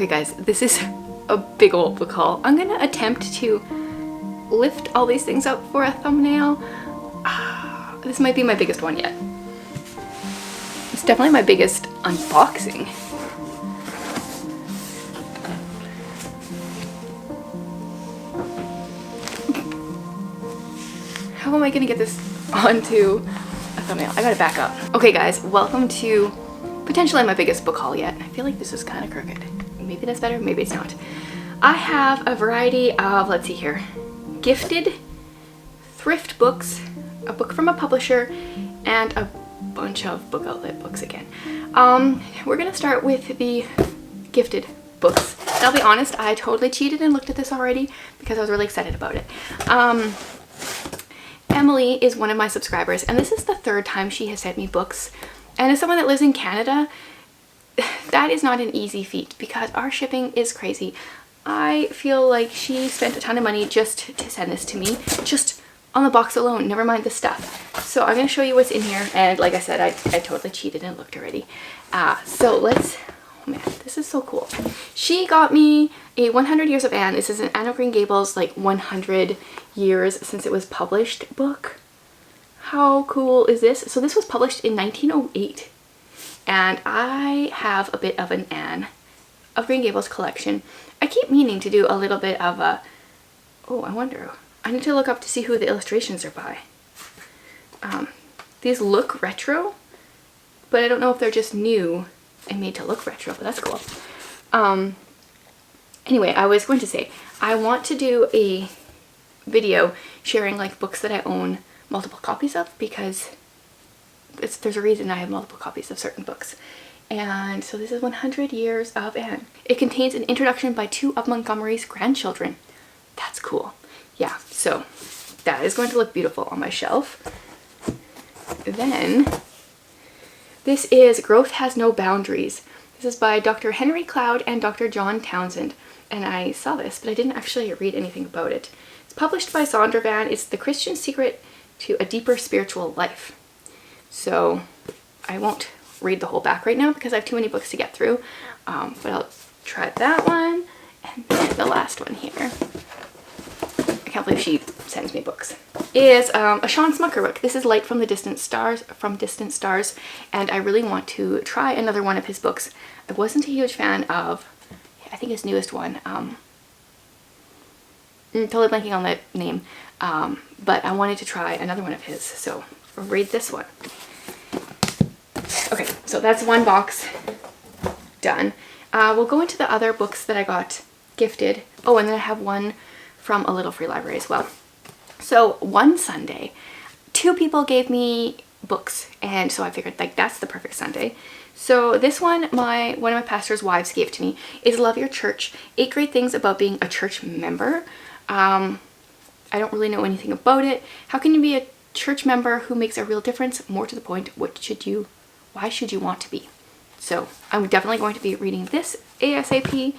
Okay guys, this is a big old book haul. I'm gonna attempt to lift all these things up for a thumbnail. This might be my biggest one yet. It's definitely my biggest unboxing. How am I gonna get this onto a thumbnail? I gotta back up. Okay guys, welcome to potentially my biggest book haul yet. I feel like this is kind of crooked. Maybe that's better, maybe it's not. I have a variety of, let's see here, gifted, thrift books, a book from a publisher, and a bunch of book outlet books again. We're gonna start with the gifted books. And I'll be honest, I totally cheated and looked at this already because I was really excited about it. Emily is one of my subscribers, and this is the third time she has sent me books. And as someone that lives in Canada, that is not an easy feat because our shipping is crazy. I feel like she spent a ton of money just to send this to me, just on the box alone, never mind the stuff. So I'm going to show you what's in here, and like I said, I totally cheated and looked already. So let's, oh man, this is so cool. She got me a 100 Years of Anne. This is an Anne of Green Gables, like 100 years since it was published book. How cool is this? So this was published in 1908, and I have a bit of an Anne of Green Gables collection. I keep meaning to do a little bit of a, oh, I wonder, I need to look up to see who the illustrations are by. These look retro, but I don't know if they're just new and made to look retro, but that's cool. Anyway, I was going to say, I want to do a video sharing like books that I own multiple copies of, because there's a reason I have multiple copies of certain books. And so this is 100 Years of Anne. It contains an introduction by two of Montgomery's grandchildren. That's cool. Yeah, so that is going to look beautiful on my shelf. Then this is Growth Has No Boundaries. This is by Dr. Henry Cloud and Dr. John Townsend. And I saw this, but I didn't actually read anything about it. It's published by Zondervan. It's The Christian Secret to a Deeper Spiritual Life. So I won't read the whole back right now because I have too many books to get through, but I'll try that one, and then the last one here, I can't believe she sends me books, is a Sean Smucker book. This is Light from the Distant Stars, and I really want to try another one of his books. I wasn't a huge fan of, I think his newest one, I'm totally blanking on the name, but I wanted to try another one of his, so I'll read this one. Okay, so that's one box done. We'll go into the other books that I got gifted. Oh, and then I have one from a Little Free Library as well. So one Sunday, two people gave me books, and so I figured like that's the perfect Sunday. So this one, one of my pastor's wives gave to me, is Love Your Church, 8 Great Things About Being a Church Member. I don't really know anything about it. How can you be a church member who makes a real difference? More to the point, why should you want to be? So I'm definitely going to be reading this ASAP.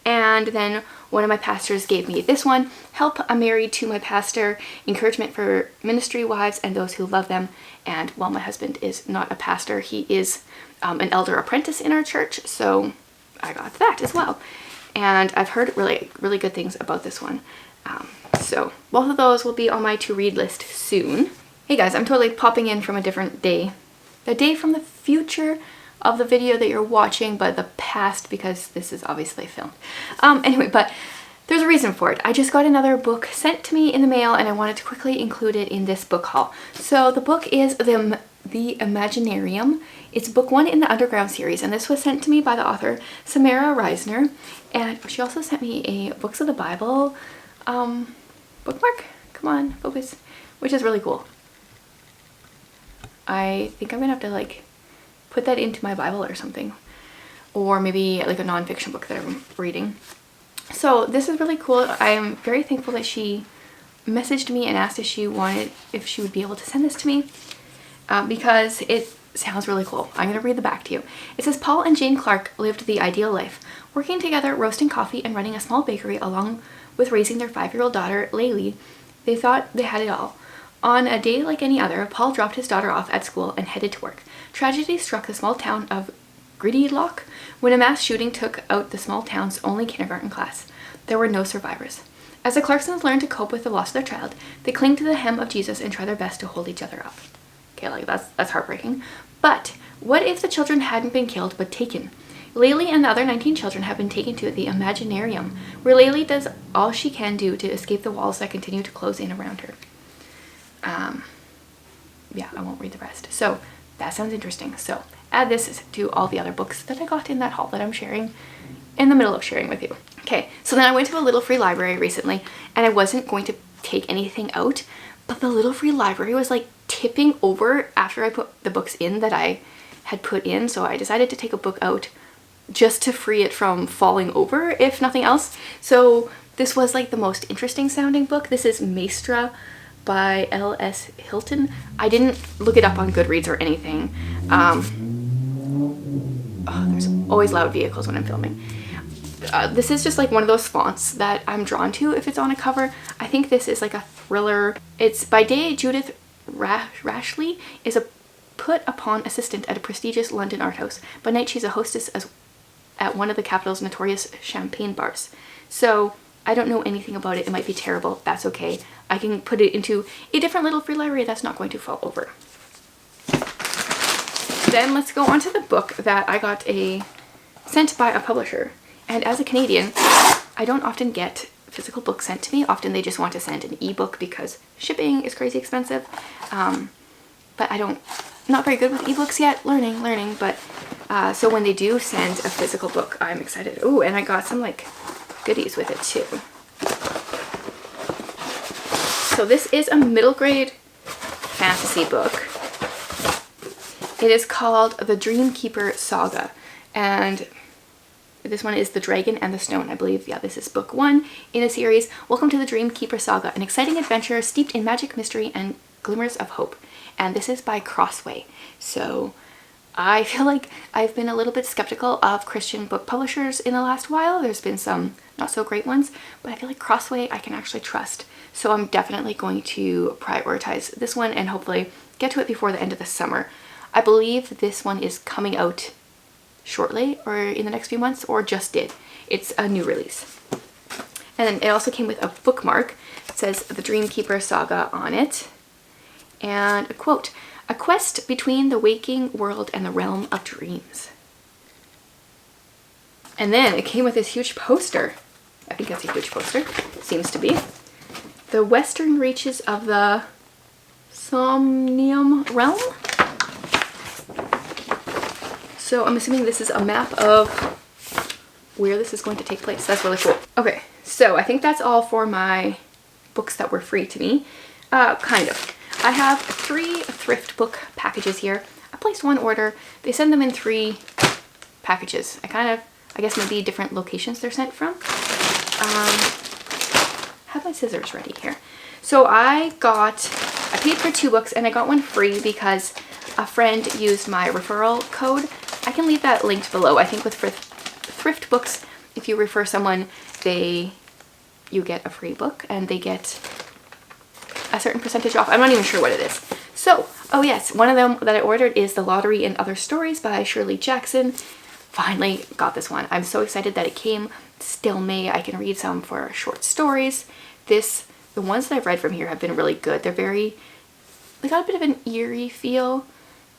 And then one of my pastors gave me this one, Help, I'm Married to My Pastor, Encouragement for Ministry Wives and Those Who Love Them. And while my husband is not a pastor, he is an elder apprentice in our church, so I got that as well. And I've heard really, really good things about this one. So both of those will be on my to-read list soon. Hey guys, I'm totally popping in from a different day. The day from the future of the video that you're watching, but the past because this is obviously filmed. Anyway, but there's a reason for it. I just got another book sent to me in the mail, and I wanted to quickly include it in this book haul. So the book is The Imaginarium. It's book 1 in the Underground series, and this was sent to me by the author Samara Reisner, and she also sent me a Books of the Bible bookmark. Come on, focus. Which is really cool. I think I'm gonna have to like put that into my Bible or something, or maybe like a non-fiction book that I'm reading. So this is really cool. I am very thankful that she messaged me and asked if she would be able to send this to me, because it sounds really cool. I'm gonna read the back to you. It says, Paul and Jane Clark lived the ideal life, working together, roasting coffee and running a small bakery along with raising their 5-year-old daughter, Laylee. They thought they had it all. On a day like any other, Paul dropped his daughter off at school and headed to work. Tragedy struck the small town of Gridlock, when a mass shooting took out the small town's only kindergarten class. There were no survivors. As the Clarksons learned to cope with the loss of their child, they cling to the hem of Jesus and try their best to hold each other up. Okay, like that's heartbreaking. But what if the children hadn't been killed but taken? Laylee and the other 19 children have been taken to the Imaginarium, where Laylee does all she can do to escape the walls that continue to close in around her. Yeah, I won't read the rest. So that sounds interesting. So add this to all the other books that I got in that haul that I'm sharing, in the middle of sharing with you. Okay, so then I went to a Little Free Library recently, and I wasn't going to take anything out, but the Little Free Library was like tipping over after I put the books in that I had put in, so I decided to take a book out just to free it from falling over, if nothing else. So this was like the most interesting sounding book. This is Maestra by L.S. Hilton. I didn't look it up on Goodreads or anything. There's always loud vehicles when I'm filming. This is just like one of those fonts that I'm drawn to if it's on a cover. I think this is like a thriller. It's by day. Judith Rashley is a put upon assistant at a prestigious London art house. By night she's a hostess at one of the capital's notorious champagne bars. So I don't know anything about it. It might be terrible. That's okay. I can put it into a different Little Free Library that's not going to fall over. Then let's go on to the book that I got sent by a publisher. And as a Canadian, I don't often get physical books sent to me. Often they just want to send an ebook because shipping is crazy expensive. But not very good with ebooks yet. Learning. But so when they do send a physical book, I'm excited. Ooh, and I got some like goodies with it too. So this is a middle grade fantasy book. It is called The Dreamkeeper Saga, and this one is The Dragon and the Stone, I believe. Yeah, this is book 1 in a series. Welcome to The Dreamkeeper Saga, an exciting adventure steeped in magic, mystery, and glimmers of hope. And this is by Crossway. So I feel like I've been a little bit skeptical of Christian book publishers in the last while. There's been some not so great ones, but I feel like Crossway I can actually trust. So I'm definitely going to prioritize this one and hopefully get to it before the end of the summer. I believe this one is coming out shortly or in the next few months, or just did. It's a new release. And then it also came with a bookmark. It says The Dreamkeeper Saga on it. And a quote, "A quest between the waking world and the realm of dreams." And then it came with this huge poster. I think that's a huge poster. Seems to be. The western reaches of the Somnium realm. So I'm assuming this is a map of where this is going to take place. That's really cool. Okay, so I think that's all for my books that were free to me. Kind of. I have 3 thrift book packages here. I placed one order. They send them in 3 packages. I guess maybe different locations they're sent from. Have my scissors ready here. So I paid for 2 books and I got one free because a friend used my referral code. I can leave that linked below. I think with Thrift Books, if you refer someone, you get a free book and they get a certain percentage off. I'm not even sure what it is. So, oh yes, one of them that I ordered is The Lottery and Other Stories by Shirley Jackson. Finally got this one. I'm so excited that it came. Still May. I can read some for short stories. The ones that I've read from here have been really good. They got a bit of an eerie feel,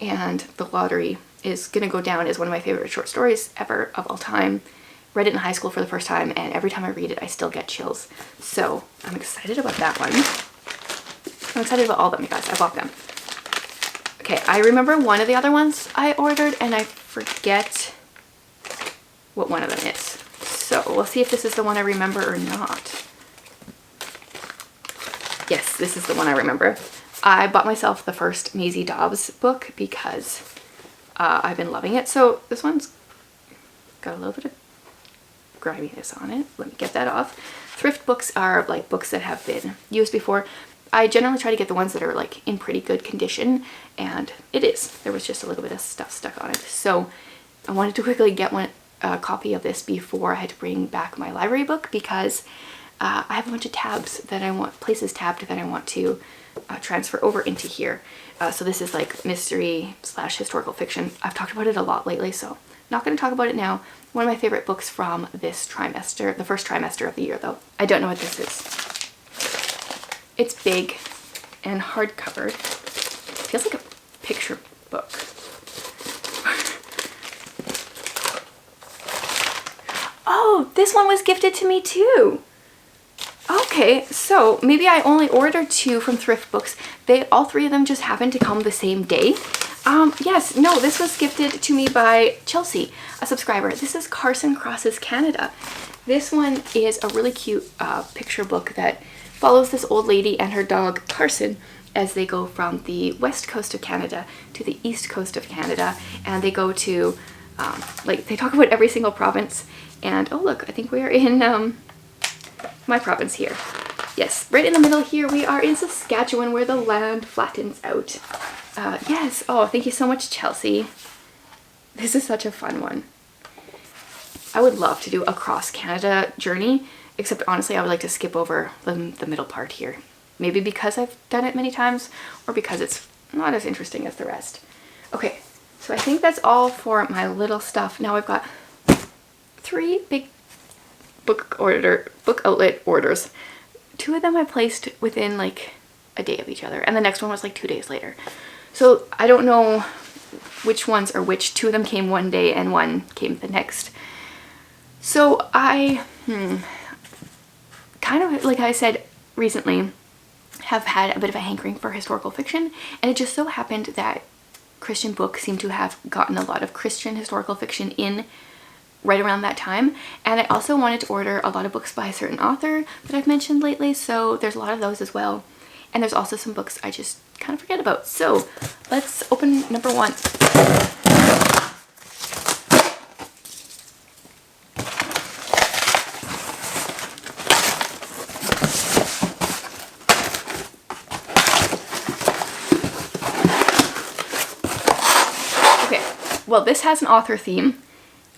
and The Lottery is gonna go down as one of my favorite short stories ever of all time. Read it in high school for the first time, and every time I read it I still get chills. So I'm excited about that one. I'm excited about all of them, you guys. I bought them. Okay, I remember one of the other ones I ordered and I forget what one of them is. So we'll see if this is the one I remember or not. Yes, this is the one I remember. I bought myself the first Maisie Dobbs book because I've been loving it. So this one's got a little bit of griminess on it. Let me get that off. Thrift books are like books that have been used before. I generally try to get the ones that are like in pretty good condition, and it is. There was just a little bit of stuff stuck on it. So I wanted to quickly get a copy of this before I had to bring back my library book because I have a bunch of places tabbed that I want to transfer over into here. So this is like mystery / historical fiction. I've talked about it a lot lately, so Not going to talk about it now. One of my favorite books from this trimester, the first trimester of the year though. I don't know what this is. It's big and hardcovered. Feels like a picture book. Oh, this one was gifted to me too. Okay, so maybe I only ordered 2 from Thrift Books. All 3 of them just happened to come the same day. Yes, no, this was gifted to me by Chelsea, a subscriber. This is Carson Crosses Canada. This one is a really cute picture book that follows this old lady and her dog Carson as they go from the west coast of Canada to the east coast of Canada, and they go to like, they talk about every single province. And oh look, I think we are in my province here. Yes, right in the middle here we are in Saskatchewan, where the land flattens out. Yes, oh, thank you so much, Chelsea. This is such a fun one. I would love to do a cross Canada journey, except honestly I would like to skip over the middle part here. Maybe because I've done it many times, or because it's not as interesting as the rest. Okay, so I think that's all for my little stuff. Now I've got 3 big book outlet orders. 2 of them I placed within like a day of each other, and the next one was like 2 days later. So I don't know which ones are which. 2 of them came one day and 1 came the next. So I kind of, like I said recently, have had a bit of a hankering for historical fiction, and it just so happened that Christian books seem to have gotten a lot of Christian historical fiction in right around that time. And I also wanted to order a lot of books by a certain author that I've mentioned lately, so there's a lot of those as well. And there's also some books I just kind of forget about. So let's open number 1. Okay, well, this has an author theme.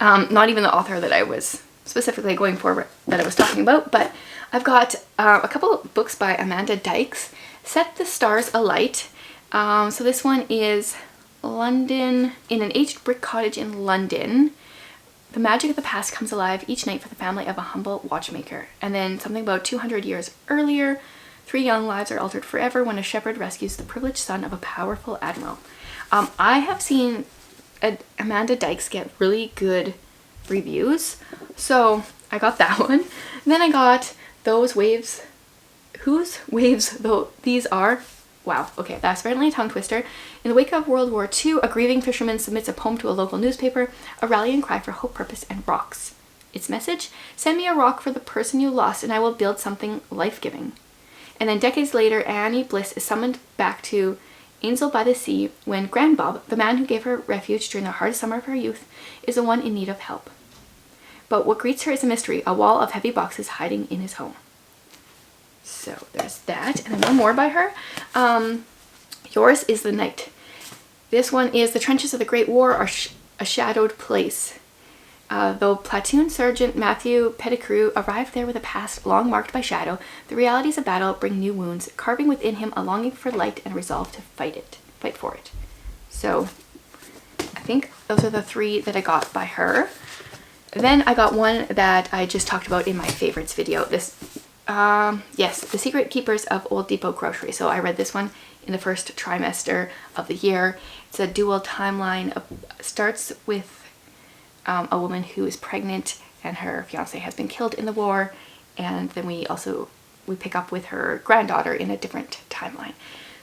Not even the author that I was specifically going for, that I was talking about, but I've got a couple of books by Amanda Dykes. Set the Stars Alight. So this one is London, in an aged brick cottage in London. The magic of the past comes alive each night for the family of a humble watchmaker. And then something about 200 years earlier, 3 young lives are altered forever when a shepherd rescues the privileged son of a powerful admiral. I have seen Amanda Dykes get really good reviews, so I got that one. And then I got Those Waves, Whose Waves Though These Are. Wow, okay, that's apparently a tongue twister. In the wake of World War II, a grieving fisherman submits a poem to a local newspaper, a rallying cry for hope, purpose, and rocks. Its message: send me a rock for the person you lost and I will build something life-giving. And then decades later, Annie Bliss is summoned back to Ainsel by the Sea when Grandbob, the man who gave her refuge during the hardest summer of her youth, is the one in need of help. But what greets her is a mystery, a wall of heavy boxes hiding in his home. So there's that, and then one more by her. Yours is the Night. This one is: the trenches of the Great War are a shadowed place. Though Platoon Sergeant Matthew Pettigrew arrived there with a past long marked by shadow, the realities of battle bring new wounds, carving within him a longing for light and a resolve to fight for it. So I think those are the 3 that I got by her. Then I got one that I just talked about in my favorites video. This, yes, The Secret Keepers of Old Depot Grocery. So I read this one in the first trimester of the year. It's a dual timeline. Starts with a woman who is pregnant and her fiance has been killed in the war, and then we pick up with her granddaughter in a different timeline.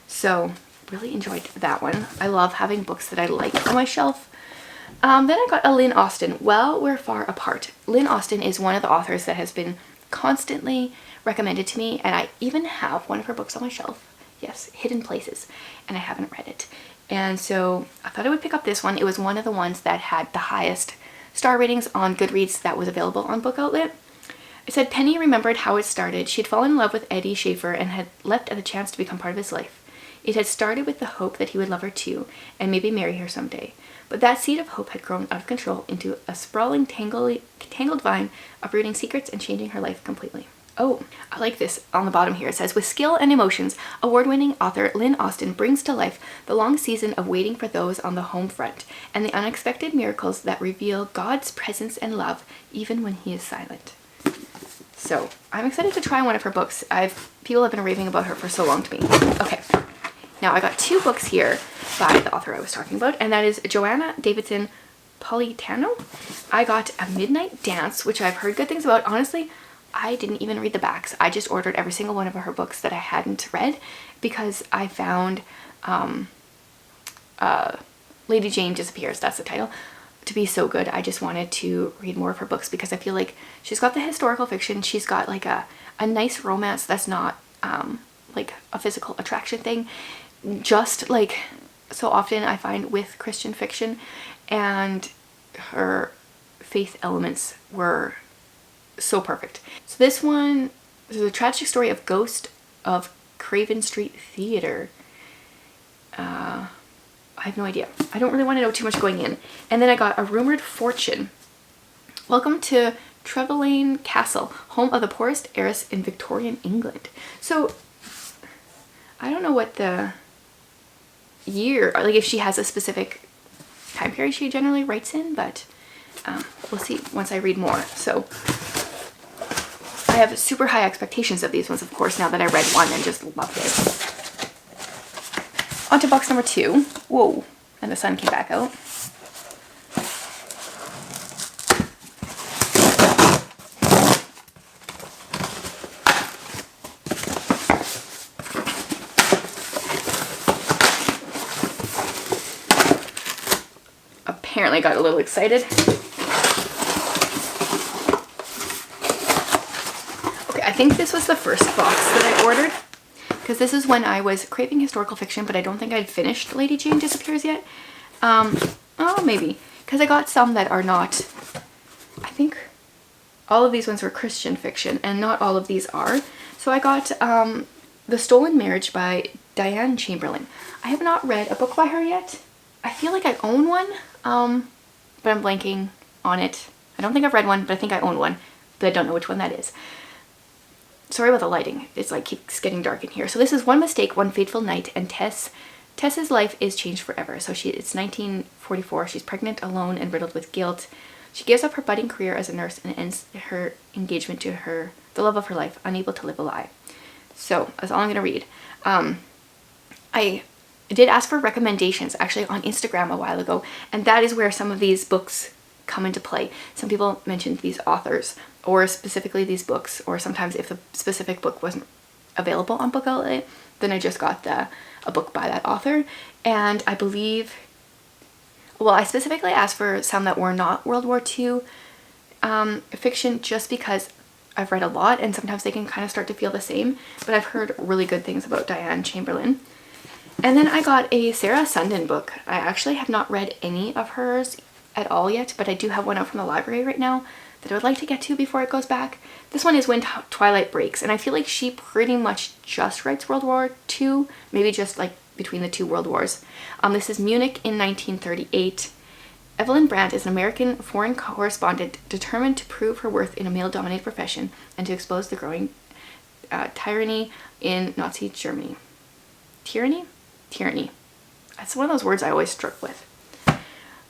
So really enjoyed that one. I love having books that I like on my shelf. Then I got a Lynn Austen, Well, We're Far Apart. Lynn Austen is one of the authors that has been constantly recommended to me, and I even have one of her books on my shelf. Yes, Hidden Places, and I haven't read it. And so I thought I would pick up this one. It was one of the ones that had the highest star ratings on Goodreads that was available on Book Outlet. It said Penny remembered how it started. She had fallen in love with Eddie Schaefer and had leapt at the chance to become part of his life. It had started with the hope that he would love her too and maybe marry her someday. But that seed of hope had grown out of control into a sprawling, tangled vine uprooting secrets and changing her life completely. Oh, I like this on the bottom here. It says, with skill and emotions, award-winning author Lynn Austen brings to life the long season of waiting for those on the home front and the unexpected miracles that reveal God's presence and love even when he is silent. So I'm excited to try one of her books. People have been raving about her for so long to me. Okay, now I got 2 books here by the author I was talking about, and that is Joanna Davidson Politano. I got A Midnight Dance, which I've heard good things about. Honestly, I didn't even read the backs. I just ordered every single one of her books that I hadn't read because I found Lady Jane Disappears, that's the title, to be so good. I just wanted to read more of her books because I feel like she's got the historical fiction. She's got like a nice romance that's not like a physical attraction thing. Just like so often I find with Christian fiction, and her faith elements were so perfect. So this one is a tragic story of Ghost of Craven Street Theater. I have no idea. I don't really want to know too much going in. And then I got A Rumored Fortune. Welcome to Trevelyan Castle, home of the poorest heiress in Victorian England. So I don't know what the year, or like if she has a specific time period she generally writes in, but we'll see once I read more. So I have super high expectations of these ones, of course, now that I read one and just loved it. On to box number 2. Whoa, and the sun came back out. Apparently got a little excited. I think this was the first box that I ordered, because this is when I was craving historical fiction, but I don't think I'd finished Lady Jane Disappears yet. Oh, maybe, because I got some that are not, I think all of these ones were Christian fiction, and not all of these are. So I got The Stolen Marriage by Diane Chamberlain. I have not read a book by her yet. I feel like I own one, but I'm blanking on it. I don't think I've read one, but I think I own one, but I don't know which one that is. Sorry about the lighting. It's like keeps getting dark in here. So this is One Mistake, One Fateful Night, and Tess's life is changed forever. So it's 1944. She's pregnant, alone, and riddled with guilt. She gives up her budding career as a nurse and ends her engagement to the love of her life, unable to live a lie. So that's all I'm going to read. I did ask for recommendations actually on Instagram a while ago, and that is where some of these books come into play. Some people mentioned these authors, or specifically these books, or sometimes if the specific book wasn't available on Book Outlet, then I just got a book by that author. And I believe, well, I specifically asked for some that were not World War II fiction, just because I've read a lot and sometimes they can kind of start to feel the same, but I've heard really good things about Diane Chamberlain. And then I got a Sarah Sundin book. I actually have not read any of hers at all yet, but I do have one out from the library right now that I would like to get to before it goes back. This one is When Twilight Breaks, and I feel like she pretty much just writes World War II, maybe just like between the two world wars. This is Munich in 1938. Evelyn Brandt is an American foreign correspondent determined to prove her worth in a male-dominated profession and to expose the growing tyranny in Nazi Germany. Tyranny? Tyranny. That's one of those words I always struggle with.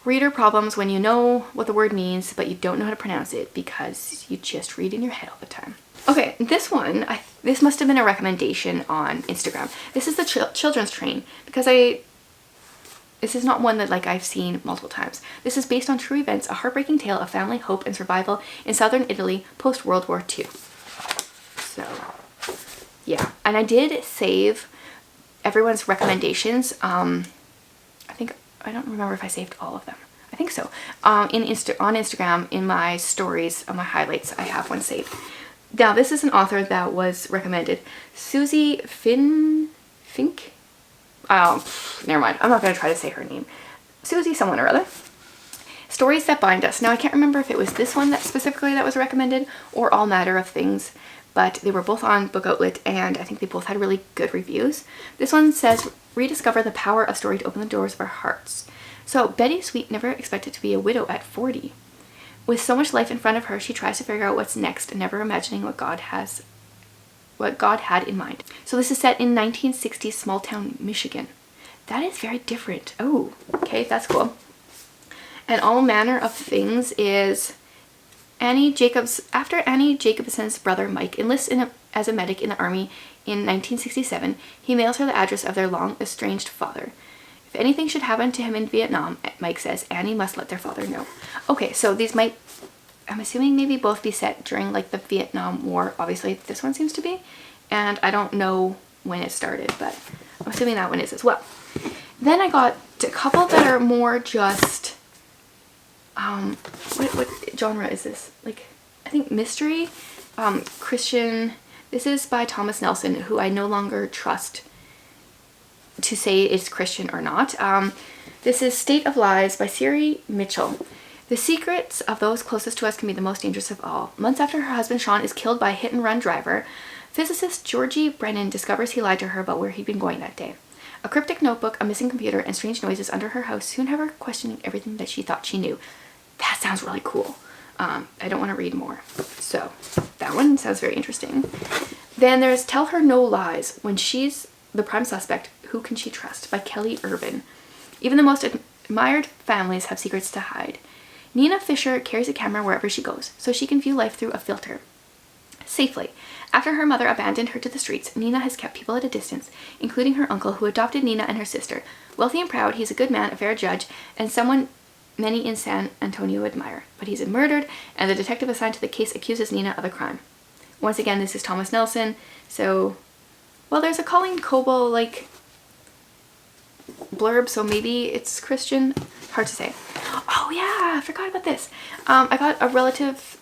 Reader problems when you know what the word means, but you don't know how to pronounce it because you just read in your head all the time. Okay, this one, this must have been a recommendation on Instagram. This is the Children's Train, because this is not one that like I've seen multiple times. This is based on true events, a heartbreaking tale of family, hope, and survival in southern Italy post-World War II. So, yeah. And I did save everyone's recommendations. I don't remember if I saved all of them. I think so. On Instagram, in my stories, on my highlights, I have one saved. Now, this is an author that was recommended. Susie Fink? Oh, never mind. I'm not going to try to say her name. Susie someone or other. Stories That Bind Us. Now, I can't remember if it was this one that specifically that was recommended or All Matter of Things, but they were both on Book Outlet, and I think they both had really good reviews. This one says, rediscover the power of story to open the doors of our hearts. So Betty Sweet never expected to be a widow at 40. With so much life in front of her, she tries to figure out what's next, never imagining what God has what God had in mind. So this is set in 1960s small town Michigan. That is very different. Oh, okay, that's cool. And All Manner of Things is after Annie Jacobson's brother Mike enlists as a medic in the army in 1967, he mails her the address of their long estranged father. If anything should happen to him in Vietnam, Mike says, Annie must let their father know. Okay, so these might, I'm assuming, maybe both be set during like the Vietnam War. Obviously this one seems to be, and I don't know when it started, but I'm assuming that one is as well. Then I got a couple that are more just, what genre is this? Like, I think mystery, Christian. This is by Thomas Nelson, who I no longer trust to say it's Christian or not. This is State of Lies by Siri Mitchell. The secrets of those closest to us can be the most dangerous of all. Months after her husband Sean is killed by a hit-and-run driver, physicist Georgie Brennan discovers he lied to her about where he'd been going that day. A cryptic notebook, a missing computer, and strange noises under her house soon have her questioning everything that she thought she knew. That sounds really cool. I don't want to read more. So that one sounds very interesting. Then there's Tell Her No Lies. When she's the prime suspect, who can she trust? By Kelly Irvin. Even the most admired families have secrets to hide. Nina Fisher carries a camera wherever she goes, so she can view life through a filter. Safely. After her mother abandoned her to the streets, Nina has kept people at a distance, including her uncle who adopted Nina and her sister. Wealthy and proud, he's a good man, a fair judge, and someone many in San Antonio admire. But he's been murdered, and the detective assigned to the case accuses Nina of a crime. Once again, this is Thomas Nelson, so, well, there's a Colleen Coble, like, blurb, so maybe it's Christian. Hard to say. Oh yeah, I forgot about this. I got a Relative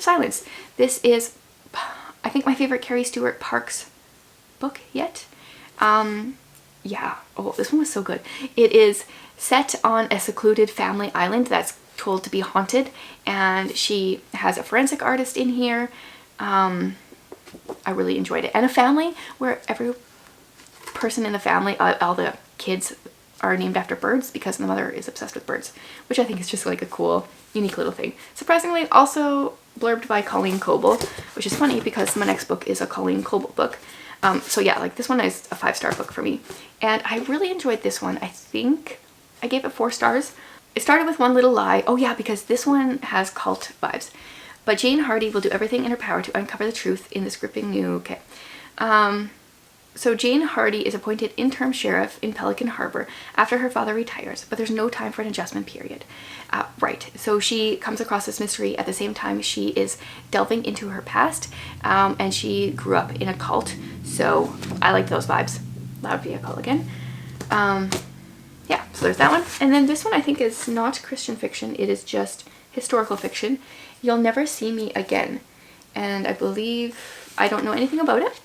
Silence. This is, I think, my favorite Carrie Stewart Parks book yet. Yeah. Oh, this one was so good. It is set on a secluded family island that's told to be haunted, and she has a forensic artist in here. I really enjoyed it. And a family where every person in the family, all the kids are named after birds because the mother is obsessed with birds, which I think is just like a cool, unique little thing. Surprisingly, also blurbed by Colleen Coble, which is funny because my next book is a Colleen Coble book. So yeah, like this one is a 5-star book for me. And I really enjoyed this one. I think I gave it 4 stars. It started with One Little Lie. Oh yeah, because this one has cult vibes. But Jane Hardy will do everything in her power to uncover the truth in this gripping new... Okay. So Jane Hardy is appointed interim sheriff in Pelican Harbor after her father retires, but there's no time for an adjustment period. Right, so she comes across this mystery at the same time she is delving into her past, and she grew up in a cult, so I like those vibes. Loud vehicle again. Yeah, so there's that one. And then this one I think is not Christian fiction, it is just historical fiction. You'll Never See Me Again. And I believe, I don't know anything about it.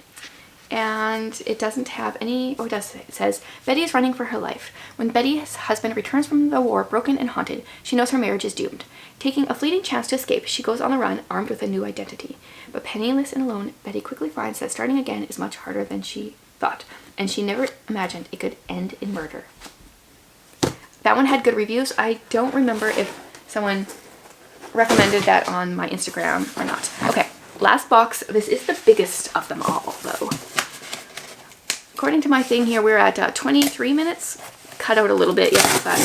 And it doesn't have any, oh it does, it says, Betty is running for her life. When Betty's husband returns from the war broken and haunted, she knows her marriage is doomed. Taking a fleeting chance to escape, she goes on the run, armed with a new identity. But penniless and alone, Betty quickly finds that starting again is much harder than she thought, and she never imagined it could end in murder. That one had good reviews. I don't remember if someone recommended that on my Instagram or not. Okay, last box. This is the biggest of them all, though. According to my thing here, we're at 23 minutes. Cut out a little bit, yeah, but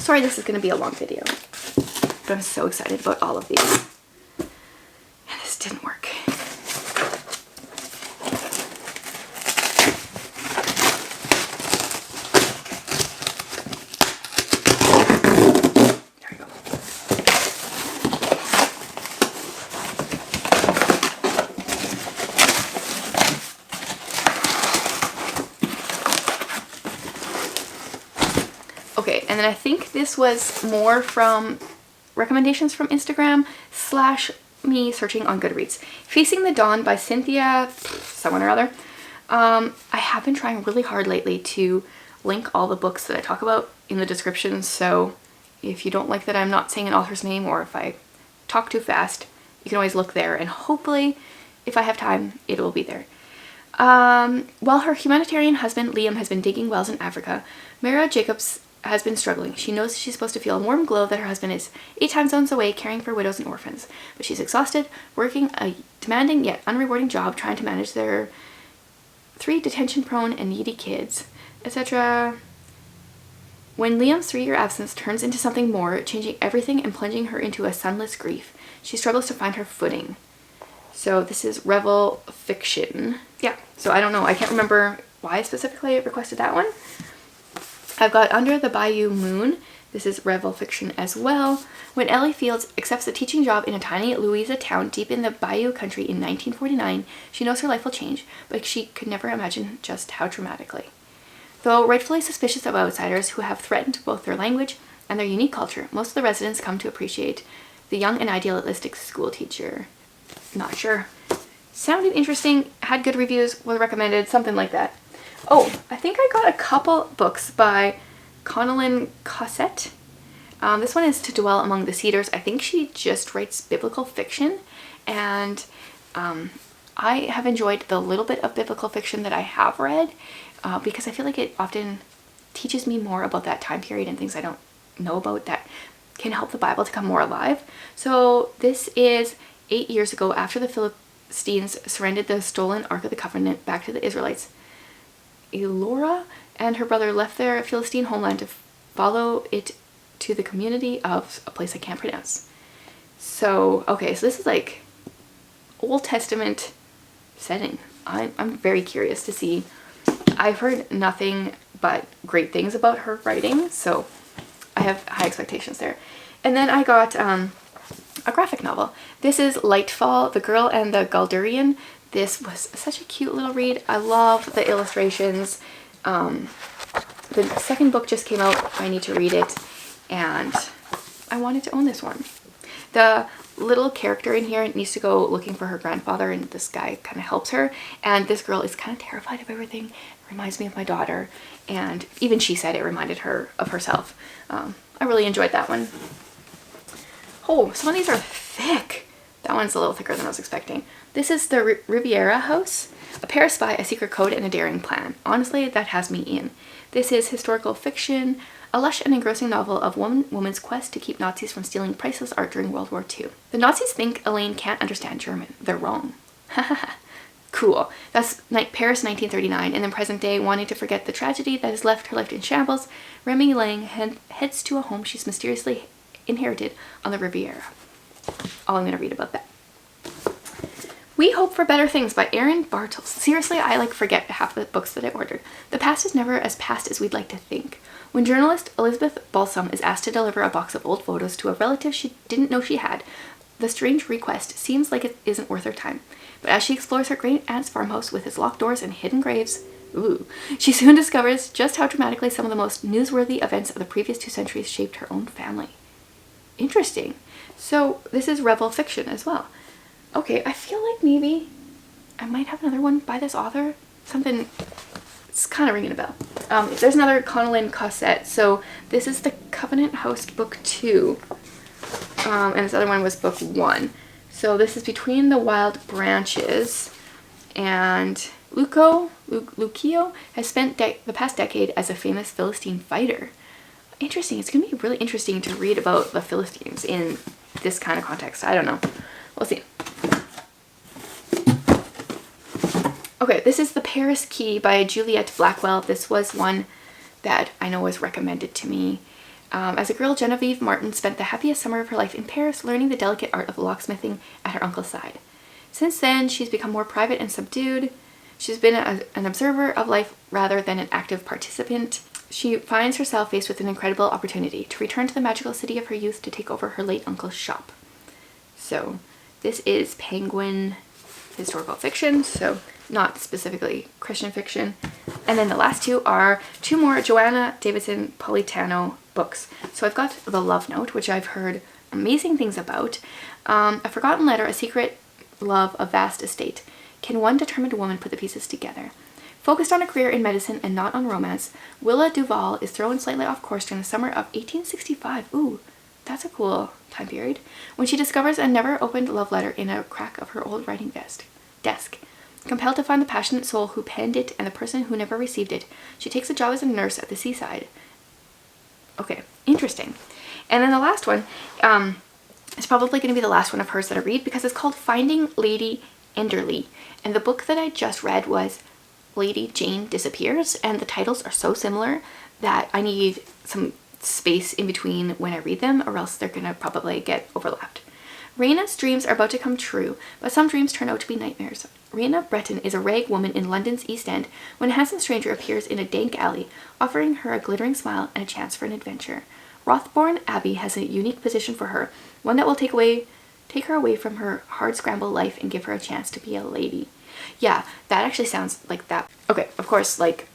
sorry this is going to be a long video. But I'm so excited about all of these. And this didn't work. There we go. Okay, and then I think this was more from recommendations from Instagram / me searching on Goodreads. Facing the Dawn by Cynthia someone or other. I have been trying really hard lately to link all the books that I talk about in the description, so if you don't like that I'm not saying an author's name or if I talk too fast, you can always look there and hopefully if I have time it will be there. While her humanitarian husband Liam has been digging wells in Africa, Mara Jacobs has been struggling. She knows she's supposed to feel a warm glow that her husband is 8 time zones away caring for widows and orphans. But she's exhausted, working a demanding yet unrewarding job, trying to manage their 3 detention-prone and needy kids, etc. When Liam's 3-year absence turns into something more, changing everything and plunging her into a sunless grief, she struggles to find her footing. So this is Revel fiction. Yeah, so I don't know. I can't remember why specifically I requested that one. I've got Under the Bayou Moon. This is Revel fiction as well. When Ellie Fields accepts a teaching job in a tiny Louisa town deep in the Bayou country in 1949, she knows her life will change, but she could never imagine just how dramatically. Though rightfully suspicious of outsiders who have threatened both their language and their unique culture, most of the residents come to appreciate the young and idealistic school teacher. Not sure. Sounded interesting, had good reviews, was recommended, something like that. Oh, I think I got a couple books by Connellan Cossette. This one is To Dwell Among the Cedars. I think she just writes biblical fiction, and I have enjoyed the little bit of biblical fiction that I have read because I feel like it often teaches me more about that time period and things I don't know about that can help the Bible to come more alive. So this is 8 years ago, after the Philistines surrendered the stolen Ark of the Covenant back to the Israelites. Elora and her brother left their Philistine homeland to follow it to the community of a place I can't pronounce. So, okay, so this is like Old Testament setting. I'm very curious to see. I've heard nothing but great things about her writing, so I have high expectations there. And then I got a graphic novel. This is Lightfall, The Girl and the Galdurian. This was such a cute little read. I love the illustrations. The second book just came out. I need to read it, and I wanted to own this one. The little character in here needs to go looking for her grandfather, and this guy kind of helps her, and this girl is kind of terrified of everything. It reminds me of my daughter, and even she said it reminded her of herself. I really enjoyed that one. Oh, some of these are thick. That one's a little thicker than I was expecting. This is The Riviera House, A Paris Spy, A Secret Code, and a Daring Plan. Honestly, that has me in. This is historical fiction, a lush and engrossing novel of one woman's quest to keep Nazis from stealing priceless art during World War II. The Nazis think Elaine can't understand German. They're wrong. Cool. That's Paris 1939, and then present day, wanting to forget the tragedy that has left her life in shambles, Remy Lang heads to a home she's mysteriously inherited on the Riviera. All I'm going to read about that. We Hope for Better Things by Erin Bartels. Seriously, I forget half the books that I ordered. The past is never as past as we'd like to think. When journalist Elizabeth Balsam is asked to deliver a box of old photos to a relative she didn't know she had, the strange request seems like it isn't worth her time. But as she explores her great-aunt's farmhouse with its locked doors and hidden graves, she soon discovers just how dramatically some of the most newsworthy events of the previous 2 centuries shaped her own family. Interesting. So this is Revel fiction as well. Okay, I feel like maybe I might have another one by this author. Something, it's kind of ringing a bell. There's another Connellan Cossette. So this is The Covenant House Book 2. And this other one was Book 1. So this is Between the Wild Branches. And Lucio has spent the past decade as a famous Philistine fighter. Interesting. It's going to be really interesting to read about the Philistines in this kind of context. I don't know. We'll see. Okay, this is The Paris Key by Juliette Blackwell. This was one that I know was recommended to me. As a girl, Genevieve Martin spent the happiest summer of her life in Paris, learning the delicate art of locksmithing at her uncle's side. Since then, she's become more private and subdued. She's been an observer of life rather than an active participant. She finds herself faced with an incredible opportunity to return to the magical city of her youth to take over her late uncle's shop. So this is Penguin historical fiction, so not specifically Christian fiction. And then the last two are 2 more Joanna Davidson Politano books. So I've got The Love Note, which I've heard amazing things about. A Forgotten Letter, A Secret Love, A Vast Estate. Can one determined woman put the pieces together? Focused on a career in medicine and not on romance, Willa Duvall is thrown slightly off course during the summer of 1865. Ooh, that's a cool time period. When she discovers a never-opened love letter in a crack of her old writing desk. Compelled to find the passionate soul who penned it and the person who never received it, she takes a job as a nurse at the seaside. Okay, interesting. And then the last one is probably going to be the last one of hers that I read, because it's called Finding Lady Enderley. And the book that I just read was Lady Jane Disappears, and the titles are so similar that I need some space in between when I read them, or else they're gonna probably get overlapped. Raina's dreams are about to come true, but some dreams turn out to be nightmares. Raina Breton is a rag woman in London's East End when a handsome stranger appears in a dank alley, offering her a glittering smile and a chance for an adventure. Rothbourne Abbey has a unique position for her, one that will take her away from her hard scramble life and give her a chance to be a lady. Yeah, that actually sounds like that. Okay, of course, like,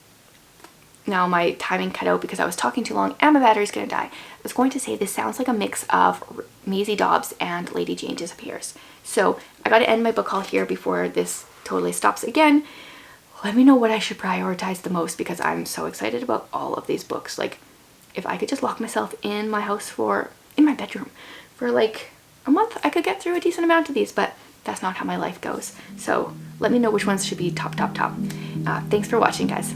now my timing cut out because I was talking too long and my battery's gonna die. I was going to say this sounds like a mix of Maisie Dobbs and Lady Jane Disappears. So I gotta end my book haul here before this totally stops again. Let me know what I should prioritize the most, because I'm so excited about all of these books. Like, if I could just lock myself in my house in my bedroom for like a month, I could get through a decent amount of these, but that's not how my life goes. So let me know which ones should be top. Thanks for watching, guys.